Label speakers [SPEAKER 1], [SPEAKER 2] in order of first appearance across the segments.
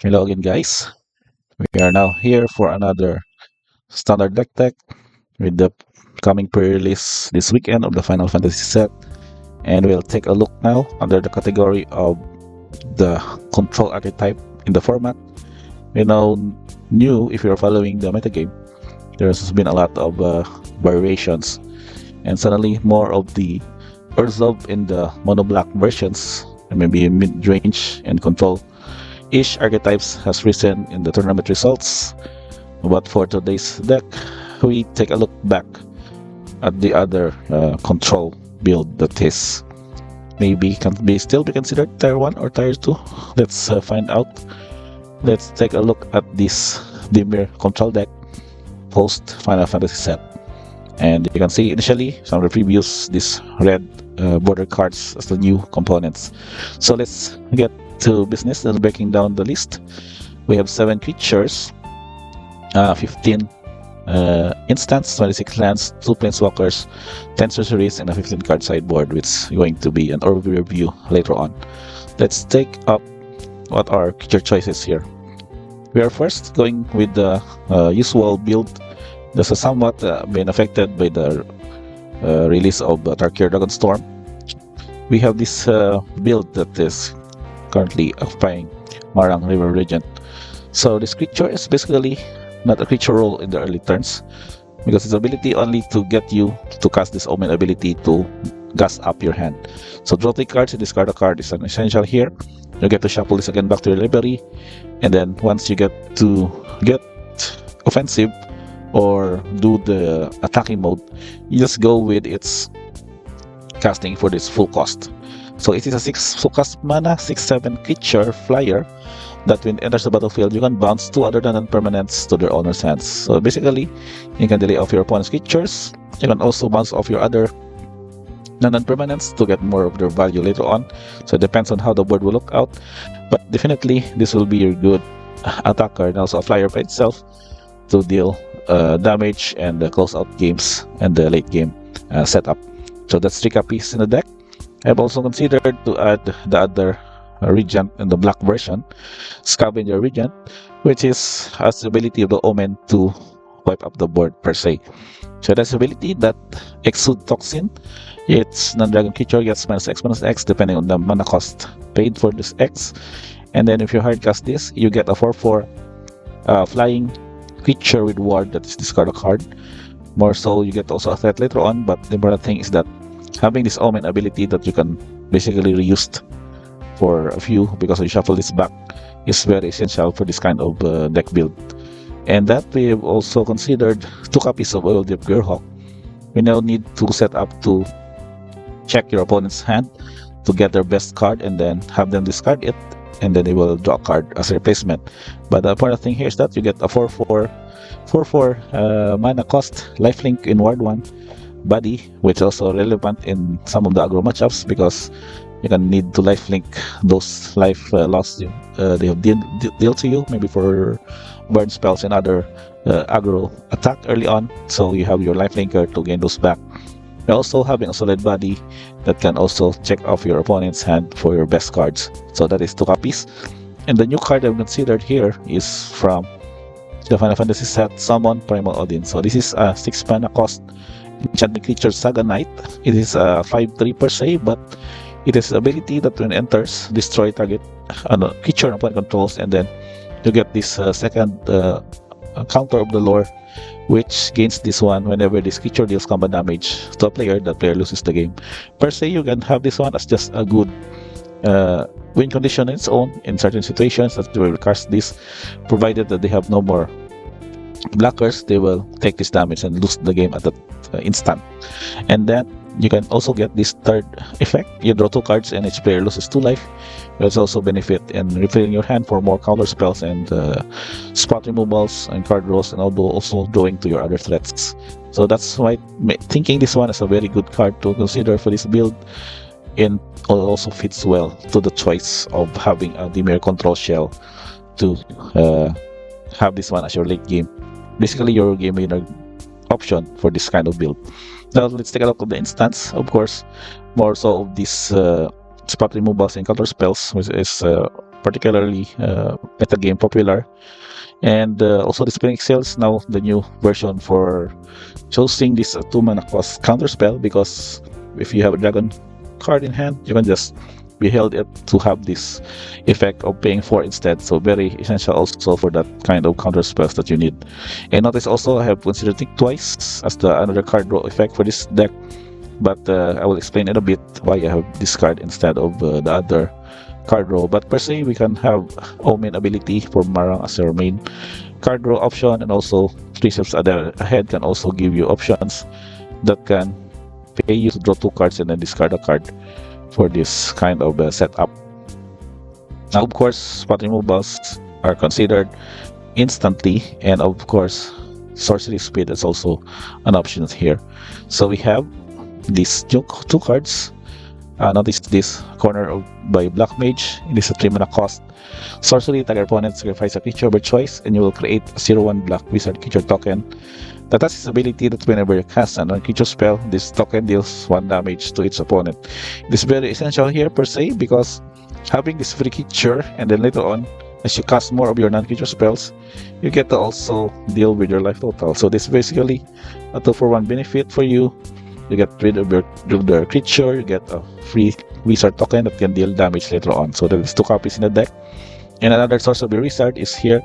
[SPEAKER 1] Hello again, guys. We are now here for another standard deck tech with the coming pre-release this weekend of the Final Fantasy set, and we'll take a look now under the category of the control archetype in the format. You know, new if you're following the metagame, there's been a lot of variations, and suddenly more of the Urzov in the mono black versions, and maybe mid-range and control ish archetypes has risen in the tournament results. But for today's deck, we take a look back at the other control build that is maybe can be still be considered tier 1 or tier 2. Let's find out. Let's take a look at this Dimir control deck post Final Fantasy set. And you can see initially some of the previews, this red border cards as the new components. So let's get to business and breaking down the list. We have 7 creatures, 15 instants, 26 lands, 2 planeswalkers, 10 sorceries, and a 15 card sideboard, which is going to be an overview review later on. Let's take up what are creature choices here. We are first going with the usual build. This is somewhat been affected by the release of Tarkir Dragonstorm. We have this build that is currently occupying Marang River region. So this creature is basically not a creature role in the early turns, because its ability only to get you to cast this Omen ability to gas up your hand. So draw 3 cards and discard a card is an essential here. You get to shuffle this again back to your library, and then once you get to get offensive or do the attacking mode, you just go with its casting for this full cost. So it is a 6 full cost mana, 6/7 creature flyer that when it enters the battlefield, you can bounce 2 other non-permanents to their owner's hands. So basically, you can delay off your opponent's creatures. You can also bounce off your other non-permanents to get more of their value later on. So it depends on how the board will look out. But definitely, this will be your good attacker and also a flyer by itself to deal damage and close out games and the late game setup. So that's 3 copies in the deck. I've also considered to add the other Regent in the black version, Scavenger Regent, which has the ability of the Omen to wipe up the board per se. So that's the ability that Exude Toxin. Its non-dragon creature gets -X depending on the mana cost paid for this X. And then if you hardcast this, you get a 4/4 flying creature with ward that is discard a card. More so, you get also a threat later on, but the important thing is that having this Omen ability that you can basically reuse for a few because you shuffle this back is very essential for this kind of deck build. And that we have also considered 2 copies of Oil Deep Gearhawk. We now need to set up to check your opponent's hand to get their best card and then have them discard it, and then they will draw a card as a replacement. But the important thing here is that you get a 4/4 mana cost lifelink in Ward 1 body, which is also relevant in some of the aggro matchups because you can need to lifelink those life loss they have deal to you, maybe for burn spells and other aggro attack early on. So you have your lifelinker to gain those back. You're also having a solid body that can also check off your opponent's hand for your best cards. So that is 2 copies. And the new card I've considered here is from the Final Fantasy set, Summon Primal Odin. So this is a 6 mana cost enchanting creature Saga Knight. It is a 5/3 per se, but it has the ability that when it enters, destroy target creature opponent controls, and then you get this second counter of the lore, which gains this one whenever this creature deals combat damage to a player. That player loses the game. Per se, you can have this one as just a good win condition on its own in certain situations that will cast this, provided that they have no more blockers. They will take this damage and lose the game at that instant. And then you can also get this third effect. You draw 2 cards and each player loses 2 life. There's also benefit in refilling your hand for more counter spells and spot removals and card draws, and also drawing to your other threats. So that's why thinking this one is a very good card to consider for this build, and also fits well to the choice of having a Dimir control shell to have this one as your late game. Basically your game winner option for this kind of build. Now let's take a look at the instance. Of course, more so of these spot removals and counter spells, which is particularly Metagame popular. And also displaying sales now the new version for choosing this 2 mana cost counter spell, because if you have a dragon card in hand, you can just beheld it to have this effect of paying 4 instead. So very essential also for that kind of counter spells that you need. And notice also I have considered Think Twice as the another card draw effect for this deck, but I will explain in a bit why I have this card instead of the other card draw. But per se, we can have Omen ability for Marang as our main card draw option, and also 3 steps ahead can also give you options that can pay you to draw 2 cards and then discard a card for this kind of setup. Now, of course, spot removals are considered instantly, and of course, sorcery speed is also an option here. So we have these 2 cards. Notice this corner by Black Mage. It is a 3 mana cost. Sorcery, target opponent sacrifice a creature by choice, and you will create a 0/1 Black Wizard creature token. That has its ability that whenever you cast a non-creature spell, this token deals 1 damage to its opponent. It is very essential here per se, because having this free creature, and then later on, as you cast more of your non-creature spells, you get to also deal with your life total. So this is basically a 2-for-1 benefit for you. You get rid of the creature, you get a free wizard token that can deal damage later on. So there is 2 copies in the deck. And another source of the wizard is here,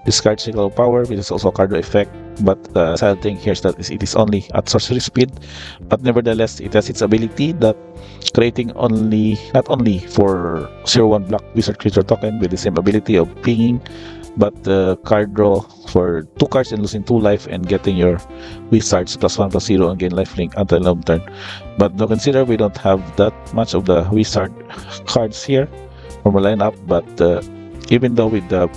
[SPEAKER 1] discard Cycle of Power, which is also a card effect. But the sad thing here is that it is only at sorcery speed, but nevertheless it has its ability that creating not only for 0/1 Black Wizard creature token with the same ability of pinging, but the card draw for 2 cards and losing 2 life and getting your wizards +1/+0 and gain lifelink until long turn. But now consider we don't have that much of the wizard cards here from our lineup, but even though with the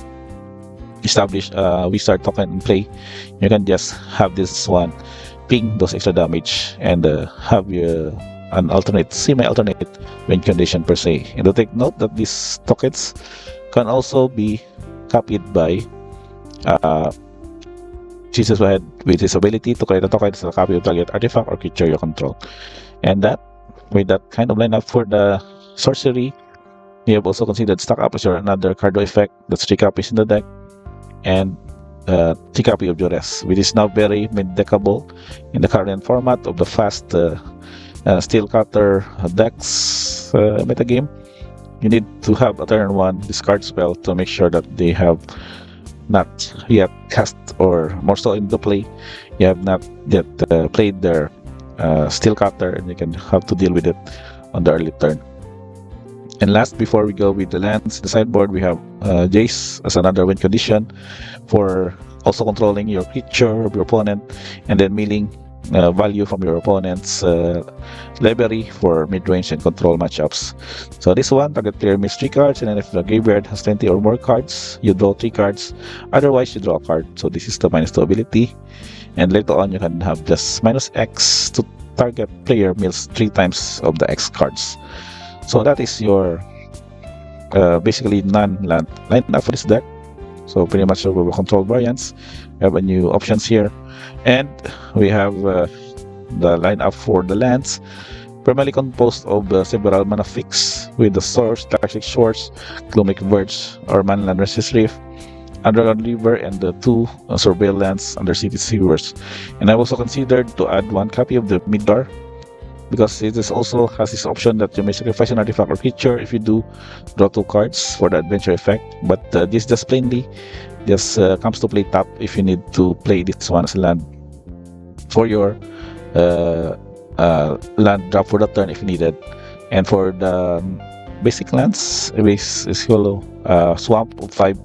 [SPEAKER 1] established wizard token in play, you can just have this one ping those extra damage and have an alternate, semi-alternate win condition per se. And to take note that these tokens can also be copied by Jesus with his ability to create a token as a copy of target artifact or creature you control. And that, with that kind of lineup for the sorcery, we have also considered Stack Up as another card effect. That's 3 copies in the deck, and 3 copies of Duress, which is now very mid-deckable in the current format of the fast Steel Cutter decks metagame. You need to have a turn 1 discard spell to make sure that they have not yet cast, or more so in the play, you have not yet played their Steel Cutter, and you can have to deal with it on the early turn. And last, before we go with the lands, the sideboard, we have Jace as another win condition for also controlling your creature of your opponent, and then milling value from your opponent's library for mid-range and control matchups. So this one, target player mills 3 cards, and then if the graveyard has 20 or more cards, you draw 3 cards. Otherwise, you draw a card. So this is the -2 ability. And later on, you can have just -X to target player mills 3 times of the X cards. So that is your basically non-land lineup for this deck. So pretty much over control variants. We have a new options here, and we have the lineup for the lands, primarily composed of several mana fix with the Source, Toxic Shores, Gloamic Verge, or Manland Resist Reef, Underground River, and the 2 Surveillance under City Sewers. And I also considered to add 1 copy of the Midgar, because it is also has this option that you may sacrifice an artifact or creature. If you do, draw 2 cards for the adventure effect. But this just plainly comes to play tap if you need to play this one as a land for your land drop for the turn if needed. And for the basic lands, it is hollow swamp of 5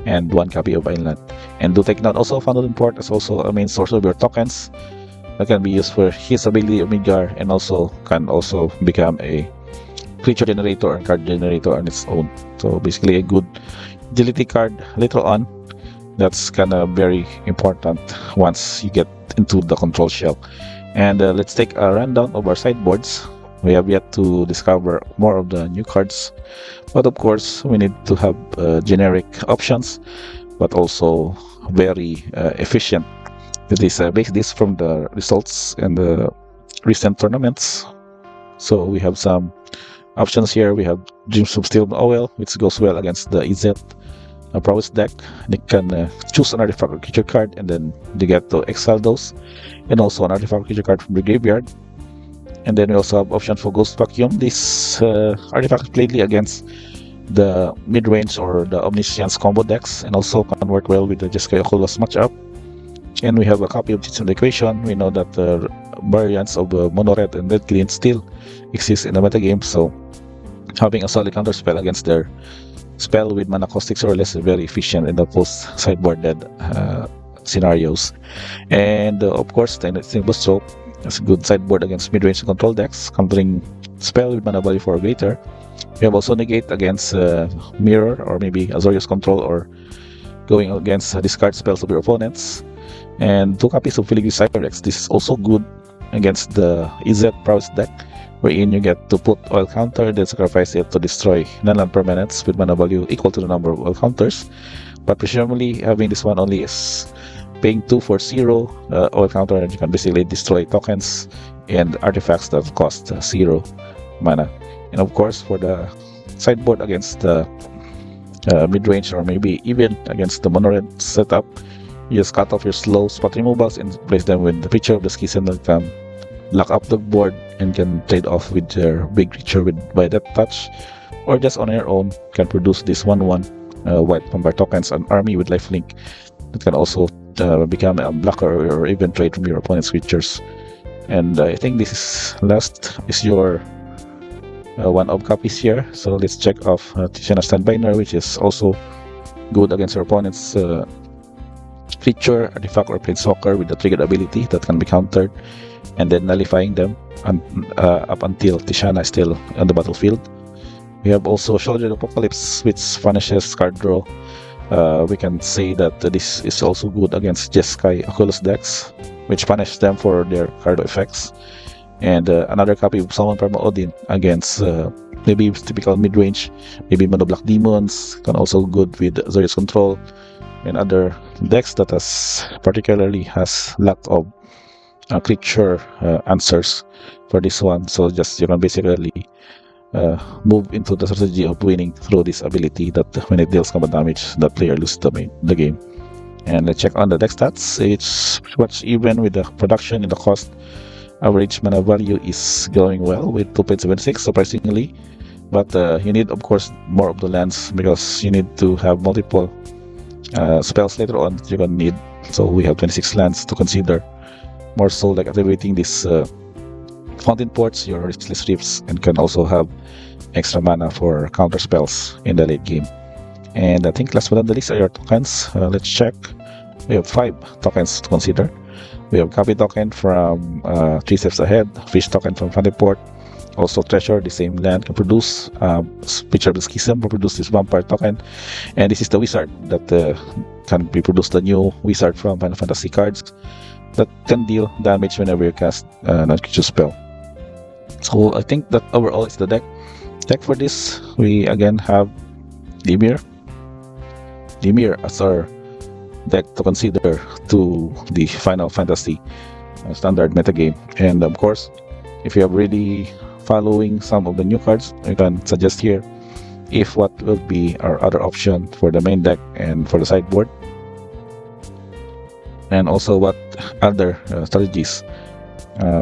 [SPEAKER 1] and 1 copy of Island. And do take note also, Founded Import is also a main source of your tokens that can be used for his ability of Midgar, and also can also become a creature generator and card generator on its own. So basically a good utility card later on that's kind of very important once you get into the control shell. And let's take a rundown of our sideboards. We have yet to discover more of the new cards, but of course we need to have generic options, but also very efficient. This base this from the results and the recent tournaments. So we have some Options here, we have Dreams of Steel Oil, which goes well against the Izzet Prowess deck. They can choose an artifact or creature card, and then they get to exile those, and also an artifact or creature card from the graveyard. And then we also have option for Ghost Vacuum. This artifact is played against the mid-range or the Omniscience combo decks, and also can work well with the Jeskai Oculus matchup. And we have a copy of Cheats in the Equation. We know that the variants of mono red and red green still exist in the metagame, so having a solid counter spell against their spell with mana cost 6 or less is very efficient in the post sideboard dead scenarios. And of course, the Single Stroke is a good sideboard against mid-range control decks, countering spell with mana value 4 or greater. We have also Negate against Mirror or maybe Azorius Control, or going against discard spells of your opponents. And 2 copies of Filigree Cyrex. This is also good against the Izzet Prowess deck, wherein you get to put oil counter, then sacrifice it to destroy non-land permanents with mana value equal to the number of oil counters. But presumably having this one only is paying 2 for 0 oil counter, and you can basically destroy tokens and artifacts that cost 0 mana. And of course, for the sideboard against the mid-range or maybe even against the mono red setup, you just cut off your slow spot removals and replace them with the creature of the Schism that can lock up the board and can trade off with their big creature by that touch, or just on your own can produce this 1/1 white vampire tokens, an army with lifelink that can also become a blocker or even trade from your opponent's creatures. And I think this is last is your 1 of copies here. So let's check off Tishana Standbinder, which is also good against your opponent's creature, artifact, or planeswalker with the triggered ability that can be countered, and then nullifying them up until Tishana is still on the battlefield. We have also Shoulder Apocalypse, which punishes card draw. We can say that this is also good against Jeskai Oculus decks, which punish them for their card effects. And another copy of Summon Perma Odin against maybe typical mid-range, maybe Mono Black Demons, can also good with Azorius Control and other decks that particularly has lack of creature answers for this one. So just you can basically move into the strategy of winning through this ability that when it deals combat damage, that player loses the game. And let's check on the deck stats. It's pretty much even with the production and the cost. Average mana value is going well with 2.76 surprisingly, but you need of course more of the lands because you need to have multiple spells later on that you're gonna need. So we have 26 lands to consider, more so like activating this Fountain Ports, your Restless Reefs, and can also have extra mana for counter spells in the late game. And I think last but not the least are your tokens. Let's check. We have 5 tokens to consider. We have Copy Token from 3 steps ahead, Fish Token from Fountain Port, also Treasure, the same land can produce, Picture of the Schism can produce this Vampire Token, and this is the Wizard that can be produced, the new Wizard from Final Fantasy cards that can deal damage whenever you cast non-creature spell. So I think that overall is the deck for this. We again have Dimir as our deck to consider to the Final Fantasy standard metagame. And of course, if you are really following some of the new cards, you can suggest here if what will be our other option for the main deck and for the sideboard, and also what other strategies.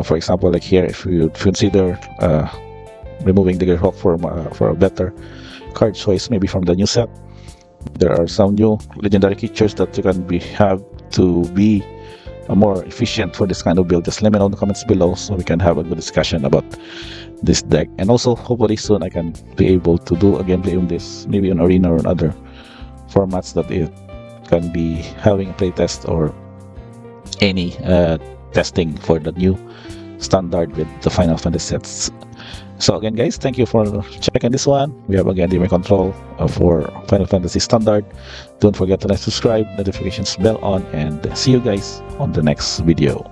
[SPEAKER 1] For example, like here, if you consider removing the Gearhawk for a better card choice, maybe from the new set. There are some new legendary creatures that you can have to be more efficient for this kind of build. Just let me know in the comments below so we can have a good discussion about this deck. And also, hopefully soon I can be able to do a gameplay on this, maybe on Arena or on other formats that it can be having a playtest or any testing for the new standard with the Final Fantasy sets. So again guys, thank you for checking this one. We have again Dimir control for Final Fantasy Standard. Don't forget to like, subscribe, notifications bell on, and see you guys on the next video.